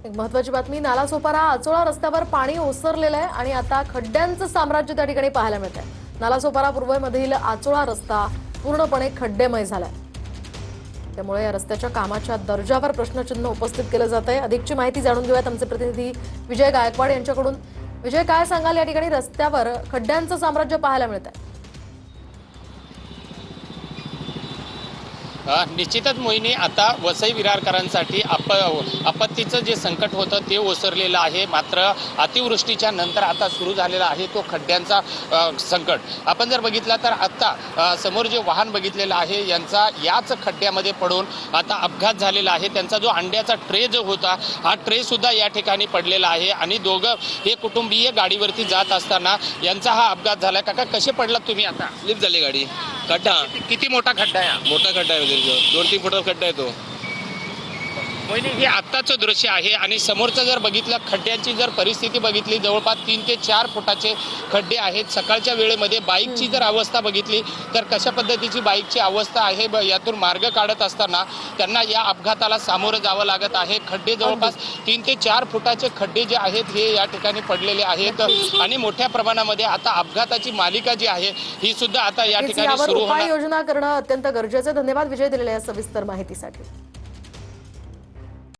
एक महत्त्वाची बातमी, नालासोपारा आचोळा रस्त्यावर पाणी ओसरलेलं आहे आणि आता खड्ड्यांचं साम्राज्य त्या ठिकाणी पाहायला मिळतंय। नालासोपारा पूर्वमधील आचोळा रस्ता पूर्णपणे खड्डेमय झालाय। त्यामुळे या रस्त्याच्या कामाच्या दर्जावर प्रश्नचिन्ह उपस्थित केलं जातंय। अधिकची माहिती जाणून घेऊयात आमचे प्रतिनिधी विजय गायकवाड यांच्याकडून। विजय, काय सांगाल, या ठिकाणी रस्त्यावर खड्ड्यांचं साम्राज्य पाहायला मिळतंय? निश्चितच मोहिनी, आता वसई विरारकरांसाठी आपत्तीचं जे संकट होतं ते ओसरलेलं आहे। मात्र अतिवृष्टीच्या नंतर आता सुरू झालेला आहे तो खड्ड्यांचा संकट। आपण जर बघितला तर आता समोर जे वाहन बघितलेलं आहे यांचा याच खड्ड्यामध्ये पडून आता अपघात झालेला आहे। त्यांचा जो अंड्याचा ट्रे जो होता हा ट्रे सुद्धा या ठिकाणी पडलेला आहे आणि दोघं हे कुटुंबीय गाडीवरती जात असताना यांचा हा अपघात झाला। काका, कसे पडलात तुम्ही? आता स्लिप झाली गाडी। खड्डा किती मोठा खड्डा आहे? मोठा खड्डा आहे, 2-3 फुटाचा खड्डा आहे तो। मोहिनी, हे आत्ताचं दृश्य आहे आणि समोरचं जर बघितलं, खड्ड्यांची जर परिस्थिती बघितली, जवळपास 3 ते 4 फुटाचे खड्डे आहेत। सकाळच्या वेळेमध्ये बाईकची जर अवस्था बघितली तर कशा पद्धतीची बाईकची अवस्था आहे, यातून मार्ग काढत असताना त्यांना या अपघाताला सामोरं जावं लागत आहे। खड्डे जवळपास 3 ते 4 फुटाचे खड्डे जे आहेत हे या ठिकाणी पडलेले आहेत आणि मोठ्या प्रमाणामध्ये आता अपघाताची मालिका जी आहे ही सुद्धा आता या ठिकाणी सुरू होणार। उपाययोजना करणं अत्यंत गरजेचं आहे। धन्यवाद विजय, दिलेल्या या सविस्तर माहितीसाठी।